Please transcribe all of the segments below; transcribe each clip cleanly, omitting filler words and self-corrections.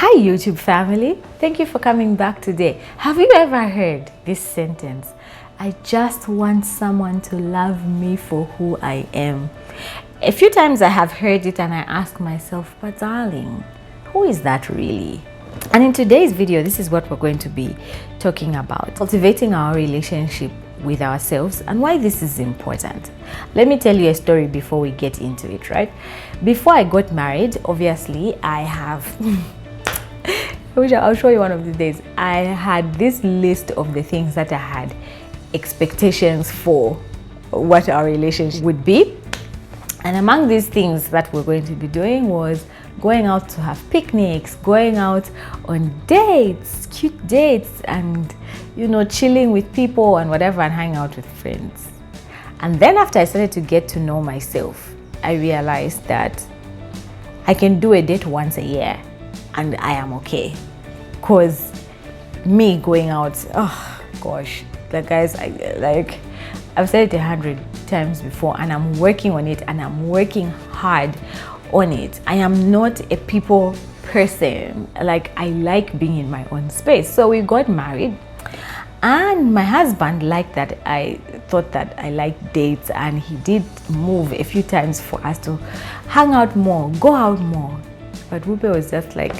Hi YouTube family, thank you for coming back today. Have you ever heard this sentence? I just want someone to love me for who I am. A few times I have heard it and I ask myself, but darling, who is that really? And in today's video, this is what we're going to be talking about: cultivating our relationship with ourselves and why this is important. Let me tell you a story before we get into it, right? Before I got married, obviously I have which I'll show you one of the days. I had this list of the things that I had expectations for what our relationship would be. And among these things that we're going to be doing was going out to have picnics, going out on dates, cute dates, and chilling with people and whatever, and hang out with friends. And then after I started to get to know myself, I realized that I can do a date once a year and I am okay. Cause me going out, oh gosh, guys, I've said it 100 times before, and I'm working on it, and I'm working hard on it. I am not a people person. I like being in my own space. So we got married, and my husband liked that I thought that I liked dates, and he did move a few times for us to hang out more, go out more. But Rupe was just like,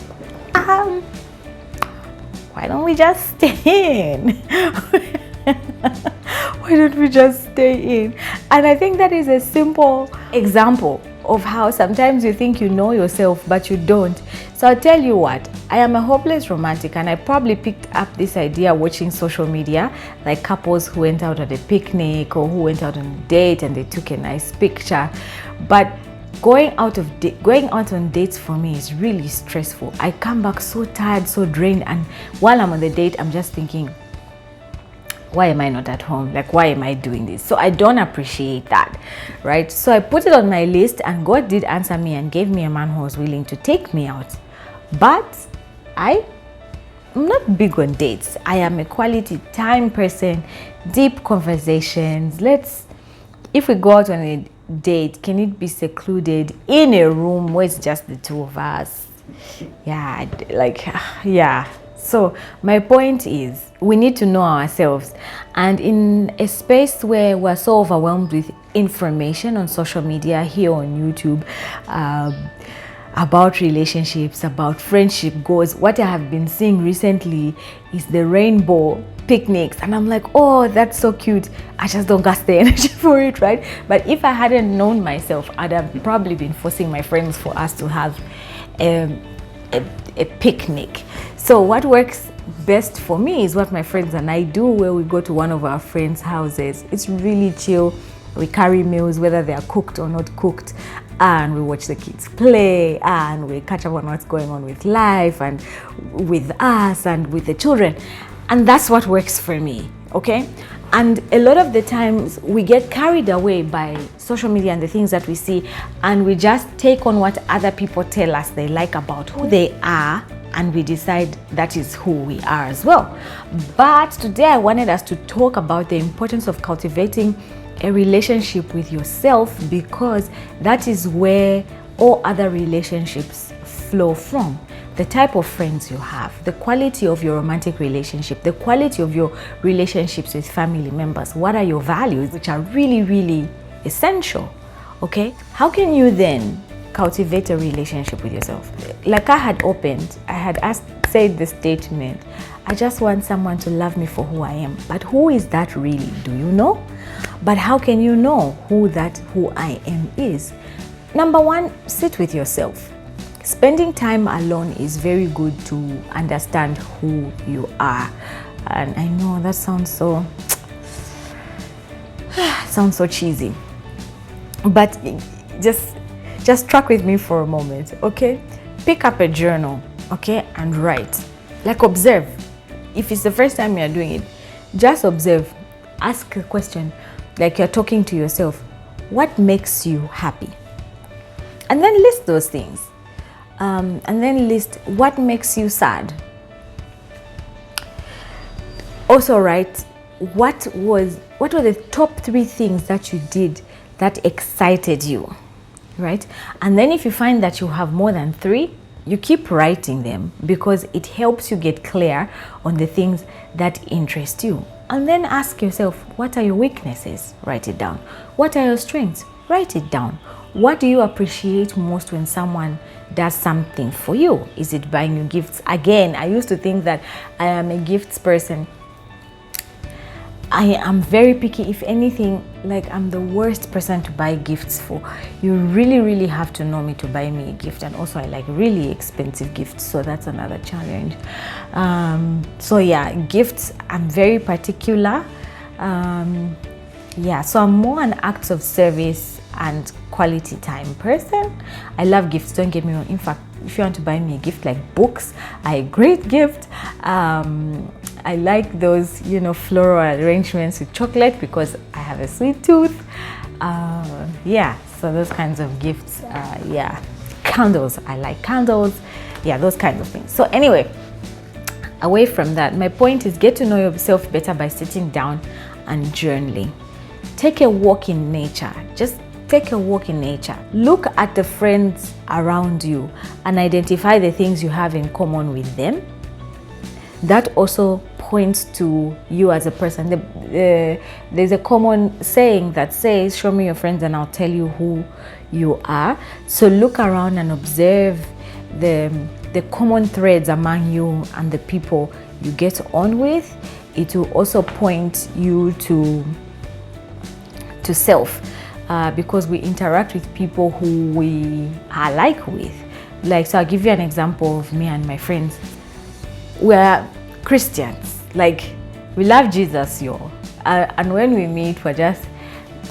why don't we just stay in? Why don't we just stay in? And I think that is a simple example of how sometimes you think you know yourself, but you don't. So I'll tell you what, I am a hopeless romantic, and I probably picked up this idea watching social media, like couples who went out at a picnic or who went out on a date and they took a nice picture. But going out on dates for me is really stressful. I come back so tired, so drained, and while I'm on the date, I'm just thinking, why am I not at home? Why am I doing this? So I don't appreciate that, right? So I put it on my list, and God did answer me and gave me a man who was willing to take me out. But I'm not big on dates. I am a quality time person, deep conversations. If we go out on a date, can it be secluded in a room where it's just the two of us? Yeah. So my point is, we need to know ourselves, and in a space where we're so overwhelmed with information on social media, here on YouTube, about relationships, about friendship goals, what I have been seeing recently is the rainbow picnics, and I'm like, oh, that's so cute. I just don't got the energy for it, right? But if I hadn't known myself, I'd have probably been forcing my friends for us to have a picnic. So what works best for me is what my friends and I do, where we go to one of our friends' houses. It's really chill. We carry meals, whether they are cooked or not cooked, and we watch the kids play, and we catch up on what's going on with life and with us and with the children. And that's what works for me, okay? And a lot of the times we get carried away by social media and the things that we see, and we just take on what other people tell us they like about who they are, and we decide that is who we are as well. But today I wanted us to talk about the importance of cultivating a relationship with yourself, because that is where all other relationships flow from. The type of friends you have, the quality of your romantic relationship, the quality of your relationships with family members. What are your values, which are really, really essential, okay? How can you then cultivate a relationship with yourself? Like I had said the statement, I just want someone to love me for who I am. But who is that really? Do you know? But how can you know who I am is? Number one, sit with yourself. Spending time alone is very good to understand who you are. And I know that sounds so cheesy, but just track with me for a moment, okay? Pick up a journal, okay, and write. Observe. If it's the first time you're doing it, just observe. Ask a question, like you're talking to yourself. What makes you happy? And then list those things. And then list what makes you sad. Also write what were the top 3 things that you did that excited you, right? And then if you find that you have more than 3, you keep writing them because it helps you get clear on the things that interest you. And then ask yourself, what are your weaknesses? Write it down. What are your strengths? Write it down. What do you appreciate most when someone does something for you? Is it buying you gifts? Again, I used to think that I am a gifts person. I am very picky. If anything, like, I'm the worst person to buy gifts for. You really have to know me to buy me a gift. And also I like really expensive gifts, so that's another challenge. So yeah, gifts, I'm very particular. Yeah, so I'm more an acts of service and quality time person. I love gifts, don't get me wrong. In fact, if you want to buy me a gift like books, a great gift. I like those, you know, floral arrangements with chocolate because I have a sweet tooth. Yeah, so those kinds of gifts. Yeah, candles, I like candles. Yeah, those kinds of things. So anyway, away from that, my point is get to know yourself better by sitting down and journaling. Take a walk in nature. Just take a walk in nature. Look at the friends around you and identify the things you have in common with them. That also points to you as a person. There's a common saying that says, show me your friends and I'll tell you who you are. So look around and observe the common threads among you and the people you get on with. It will also point you to self, because we interact with people who we are like with. Like, so I'll give you an example of me and my friends. We're Christians, like, we love Jesus, y'all. And when we meet, we're just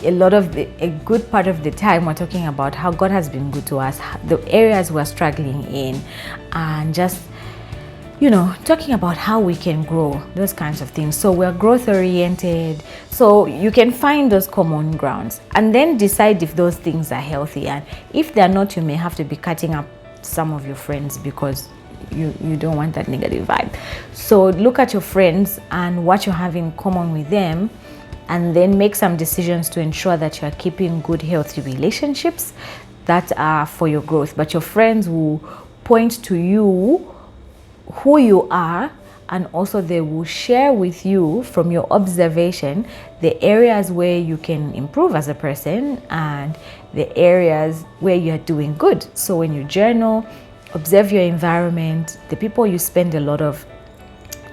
a good part of the time we're talking about how God has been good to us, the areas we're struggling in, and just, you know, talking about how we can grow, those kinds of things. So we're growth oriented. So you can find those common grounds and then decide if those things are healthy. And if they're not, you may have to be cutting up some of your friends because you don't want that negative vibe. So look at your friends and what you have in common with them, and then make some decisions to ensure that you're keeping good, healthy relationships that are for your growth. But your friends will point to you who you are, and also they will share with you from your observation the areas where you can improve as a person and the areas where you're doing good. So when you journal, observe your environment, the people you spend a lot of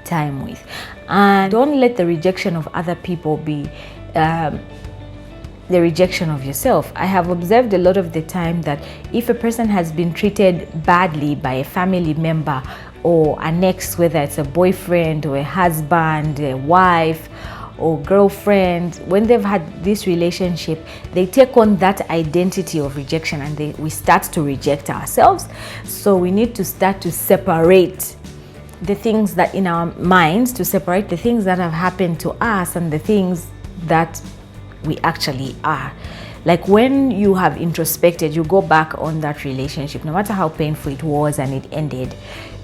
time with, and don't let the rejection of other people be the rejection of yourself. I have observed a lot of the time that if a person has been treated badly by a family member or an ex, whether it's a boyfriend or a husband, a wife or girlfriend, when they've had this relationship, they take on that identity of rejection and we start to reject ourselves. So we need to start to separate the things that in our minds, to separate the things that have happened to us and the things that we actually are. Like when you have introspected, you go back on that relationship, no matter how painful it was and it ended,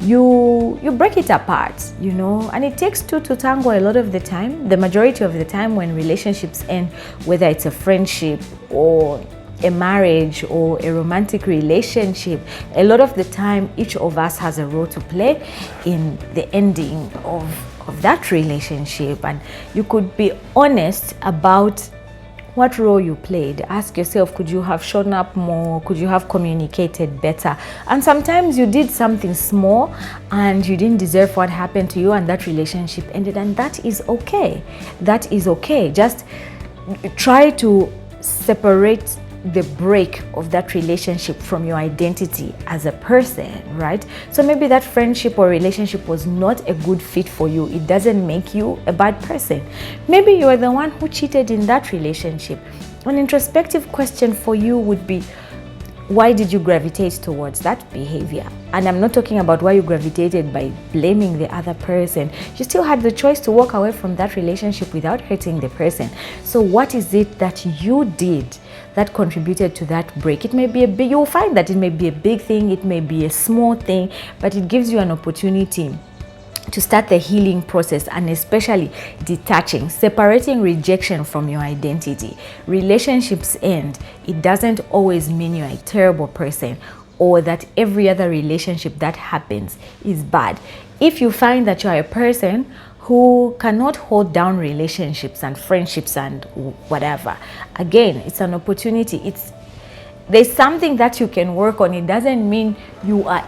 you break it apart, you know, and it takes two to tango a lot of the time. The majority of the time when relationships end, whether it's a friendship or a marriage or a romantic relationship, a lot of the time each of us has a role to play in the ending of that relationship. And you could be honest about what role you played. Ask yourself, could you have shown up more? Could you have communicated better? And sometimes you did something small and you didn't deserve what happened to you and that relationship ended, and that is okay. That is okay. Just try to separate the break of that relationship from your identity as a person, right? So maybe that friendship or relationship was not a good fit for you. It doesn't make you a bad person. Maybe you are the one who cheated in that relationship. An introspective question for you would be, why did you gravitate towards that behavior? And I'm not talking about why you gravitated by blaming the other person. You still had the choice to walk away from that relationship without hurting the person. So what is it that you did that contributed to that break? It may be you'll find that it may be a big thing, it may be a small thing, but it gives you an opportunity to start the healing process, and especially detaching, separating rejection from your identity. Relationships end. It doesn't always mean you're a terrible person or that every other relationship that happens is bad. If you find that you are a person who cannot hold down relationships and friendships and whatever, again, it's an opportunity. There's something that you can work on. It doesn't mean you are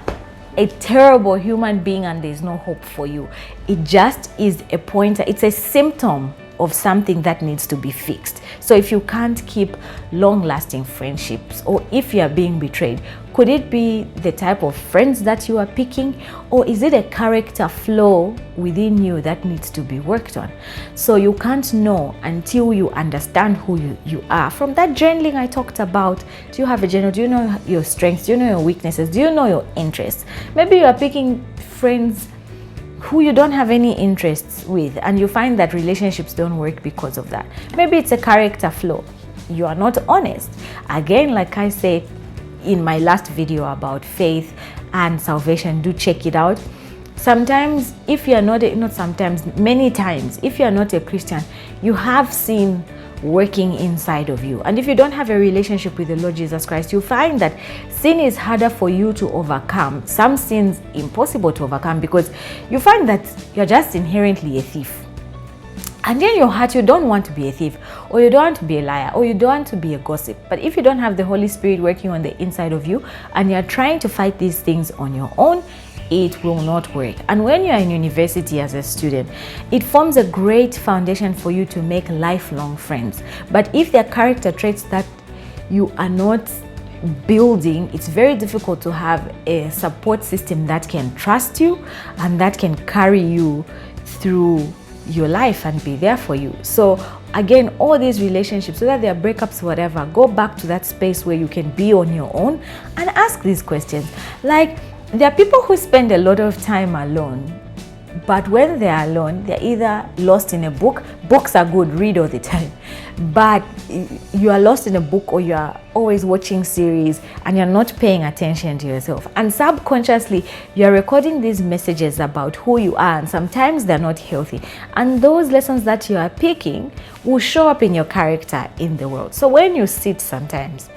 a terrible human being and there's no hope for you. It just is a pointer. It's a symptom of something that needs to be fixed. So if you can't keep long-lasting friendships, or if you are being betrayed, could it be the type of friends that you are picking, or is it a character flaw within you that needs to be worked on? So you can't know until you understand who you are. From that journaling I talked about, do you have a journal? Do you know your strengths? Do you know your weaknesses? Do you know your interests? Maybe you are picking friends who you don't have any interests with, and you find that relationships don't work because of that. Maybe it's a character flaw. You are not honest. Again, like I said in my last video about faith and salvation, do check it out. Sometimes, if you are many times, if you are not a Christian, you have sin working inside of you. And if you don't have a relationship with the Lord Jesus Christ, you find that sin is harder for you to overcome. Some sins impossible to overcome, because you find that you're just inherently a thief. And in your heart, you don't want to be a thief, or you don't want to be a liar, or you don't want to be a gossip. But if you don't have the Holy Spirit working on the inside of you, and you're trying to fight these things on your own, it will not work. And when you're in university as a student, it forms a great foundation for you to make lifelong friends. But if there are character traits that you are not building, it's very difficult to have a support system that can trust you and that can carry you through your life and be there for you. So again, all these relationships, whether they are breakups, whatever, go back to that space where you can be on your own and ask these questions. Like, there are people who spend a lot of time alone, but when they are alone, they're either lost in a book. Books are good, read all the time, but you are lost in a book, or you are always watching series and you're not paying attention to yourself. And subconsciously, you're recording these messages about who you are, and sometimes they're not healthy. And those lessons that you are picking will show up in your character in the world. So when you sit sometimes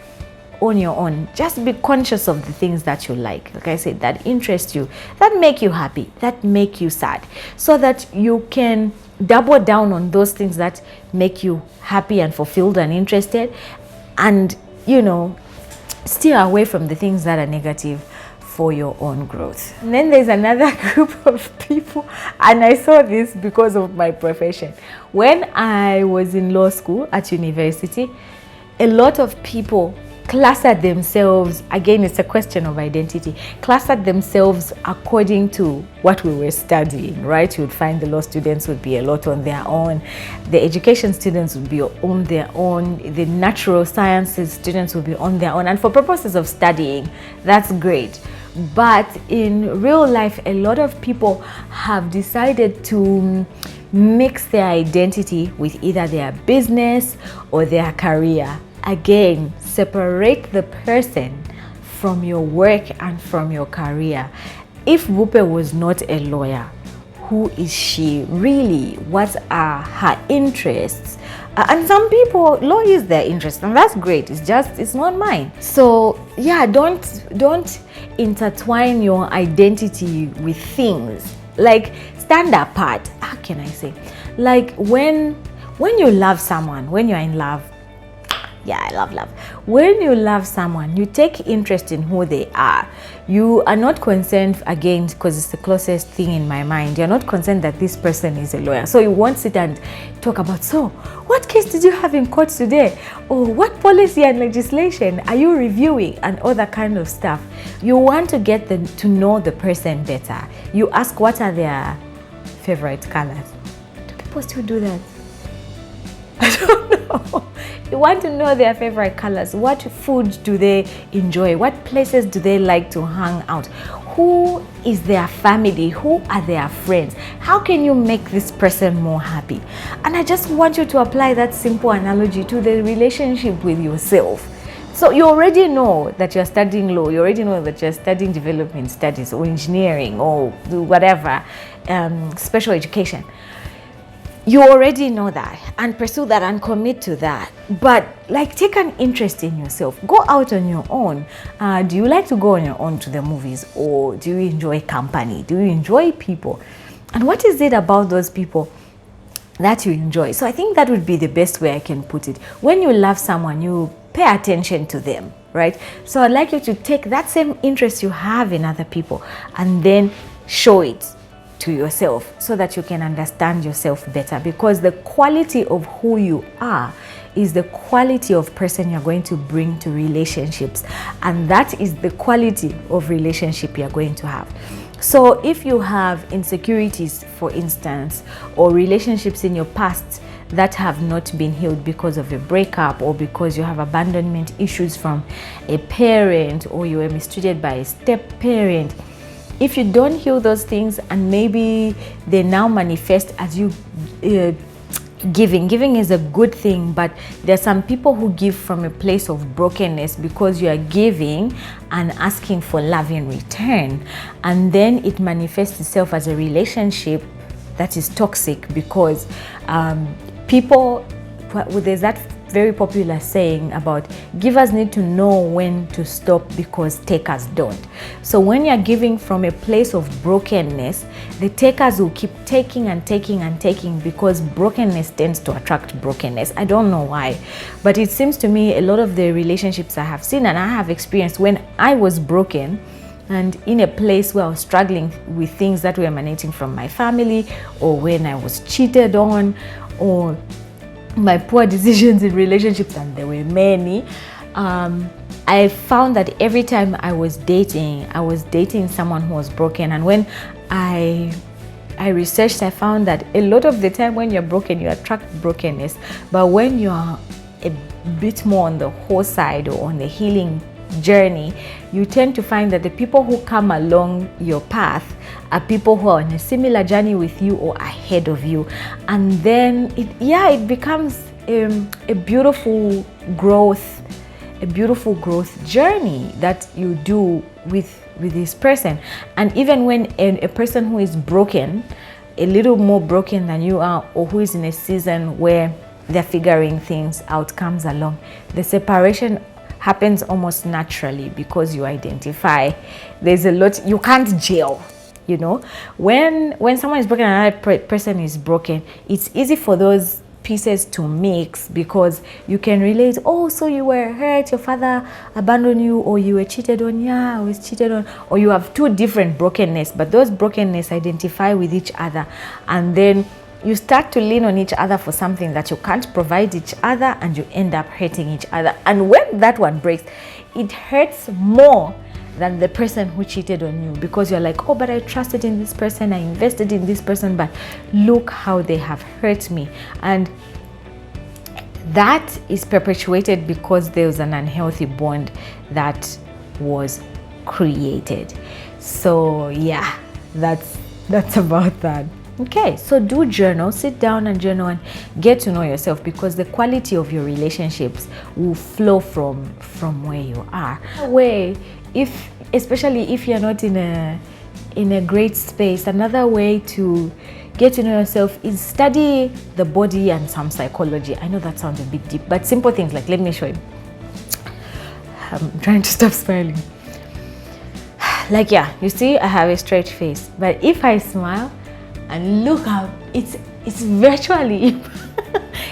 on your own, just be conscious of the things that you like I said, that interest you, that make you happy, that make you sad, so that you can double down on those things that make you happy and fulfilled and interested, and steer away from the things that are negative for your own growth. And then there's another group of people, and I saw this because of my profession. When I was in law school at university, a lot of people clustered themselves, again, it's a question of identity, clustered themselves according to what we were studying, right? You would find the law students would be a lot on their own, the education students would be on their own, the natural sciences students would be on their own, and for purposes of studying, that's great. But in real life, a lot of people have decided to mix their identity with either their business or their career. Again, separate the person from your work and from your career. If Bupe was not a lawyer, who is she really? What are her interests? And some people, law is their interest, and that's great. It's not mine. So yeah, don't intertwine your identity with things. Like, stand apart. How can I say? Like, when you love someone, when you're in love, yeah, I love love. When you love someone, you take interest in who they are. You are not concerned, again, because it's the closest thing in my mind, you're not concerned that this person is a lawyer. So you won't sit and talk about, so what case did you have in court today? Or what policy and legislation are you reviewing? And all that kind of stuff. You want to get to know the person better. You ask, what are their favorite colors? Do people still do that? I don't know. You want to know their favorite colors. What food do they enjoy? What places do they like to hang out? Who is their family? Who are their friends? How can you make this person more happy? And I just want you to apply that simple analogy to the relationship with yourself. So you already know that you're studying law. You already know that you're studying development studies or engineering or whatever, special education. you already know that, and pursue that and commit to that. But like, take an interest in yourself. Go out on your own. Do you like to go on your own to the movies, or do you enjoy company? Do you enjoy people? And what is it about those people that you enjoy? So I think that would be the best way I can put it. When you love someone, you pay attention to them, right? So I'd like you to take that same interest you have in other people and then show it to yourself, so that you can understand yourself better, because the quality of who you are is the quality of person you're going to bring to relationships, and that is the quality of relationship you're going to have. So if you have insecurities, for instance, or relationships in your past that have not been healed because of a breakup, or because you have abandonment issues from a parent, or you were mistreated by a step parent, if you don't heal those things, and maybe they now manifest as you giving is a good thing, but there's some people who give from a place of brokenness, because you are giving and asking for love in return, and then it manifests itself as a relationship that is toxic, because there's that very popular saying about givers need to know when to stop because takers don't. So when you're giving from a place of brokenness, the takers will keep taking and taking and taking, because brokenness tends to attract brokenness. I don't know why, but it seems to me a lot of the relationships I have seen and I have experienced, when I was broken and in a place where I was struggling with things that were emanating from my family, or when I was cheated on, or my poor decisions in relationships, and there were many, I found that every time I was dating someone who was broken. And when I researched, I found that a lot of the time when you're broken, you attract brokenness. But when you're a bit more on the whole side, or on the healing journey, you tend to find that the people who come along your path are people who are on a similar journey with you or ahead of you. And then it becomes a beautiful growth journey that you do with this person. And even when a person who is broken, a little more broken than you are, or who is in a season where they're figuring things out, comes along, the separation happens almost naturally, because you identify there's a lot you can't jail. You know, when someone is broken and another person is broken, it's easy for those pieces to mix, because you can relate. Oh, so you were hurt, your father abandoned you, or you were cheated on. Yeah, I was cheated on. Or you have two different brokenness, but those brokenness identify with each other, and then you start to lean on each other for something that you can't provide each other, and you end up hurting each other. And when that one breaks, it hurts more than the person who cheated on you, because you're like, oh, but I trusted in this person, I invested in this person, but look how they have hurt me. And that is perpetuated because there was an unhealthy bond that was created. So yeah, that's about that. Okay, so do journal, sit down and journal and get to know yourself, because the quality of your relationships will flow from where you are. Especially if you're not in a great space, another way to get to know yourself is study the body and some psychology. I know that sounds a bit deep, but simple things like, let me show you. I'm trying to stop smiling. Like, yeah, you see, I have a straight face, but if I smile and look up, it's virtually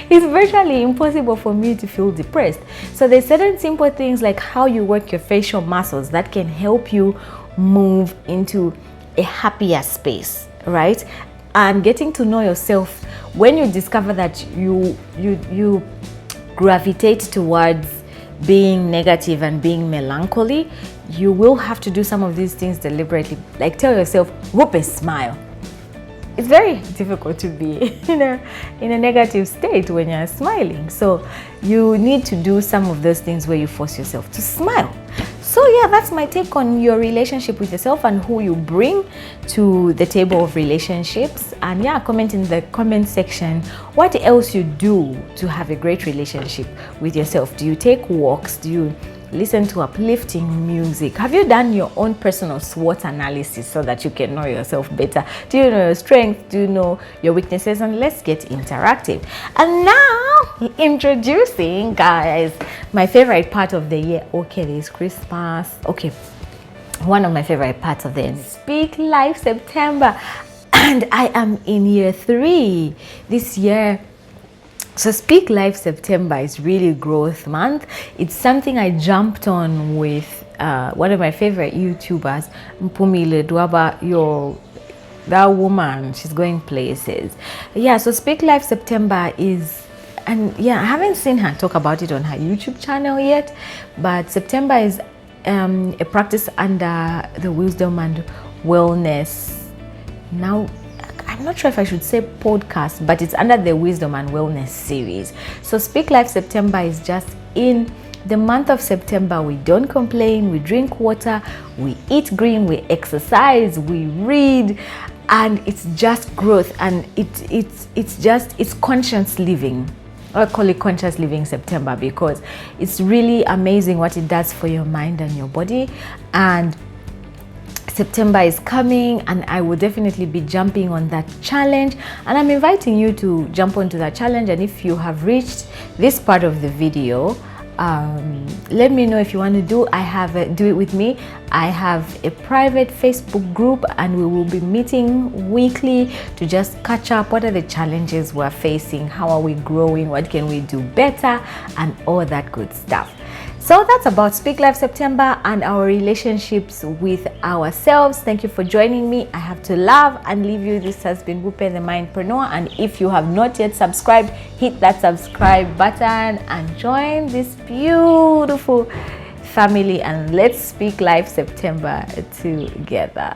it's virtually impossible for me to feel depressed. So there's certain simple things like how you work your facial muscles that can help you move into a happier space, right? And getting to know yourself, when you discover that you gravitate towards being negative and being melancholy, you will have to do some of these things deliberately. Like, tell yourself, whoop a smile. It's very difficult to be in a negative state when you're smiling. So you need to do some of those things where you force yourself to smile. So yeah, that's my take on your relationship with yourself and who you bring to the table of relationships. And yeah, comment in the comment section what else you do to have a great relationship with yourself. Do you take walks? Do you listen to uplifting music. Have you done your own personal SWOT analysis so that you can know yourself better? Do you know your strengths? Do you know your weaknesses? And let's get interactive. And now, introducing, guys, my favorite part of the year. Okay, there's Christmas. Okay, one of my favorite parts of the year, Speak Life September. And I am in year 3 this year. So Speak Life September is really growth month. It's something I jumped on with one of my favorite YouTubers, Mpumile Dwaba, that woman, she's going places. Yeah, so Speak Life September is, and yeah, I haven't seen her talk about it on her YouTube channel yet, but September is a practice under the Wisdom and Wellness. Now, I'm not sure if I should say podcast, but it's under the Wisdom and Wellness series. So Speak Life September is just in the month of September. We don't complain, we drink water, we eat green, we exercise, we read, and it's just growth, and it's conscious living. I call it Conscious Living September because it's really amazing what it does for your mind and your body. And September is coming, and I will definitely be jumping on that challenge, and I'm inviting you to jump onto that challenge. And if you have reached this part of the video, let me know if you want to do it with me. I have a private Facebook group, and we will be meeting weekly to just catch up. What are the challenges we're facing? How are we growing? What can we do better? And all that good stuff. So that's about Speak Life September and our relationships with ourselves. Thank you for joining me. I have to love and leave you. This has been Wupe the Mindpreneur. And if you have not yet subscribed, hit that subscribe button and join this beautiful family. And let's Speak Life September together.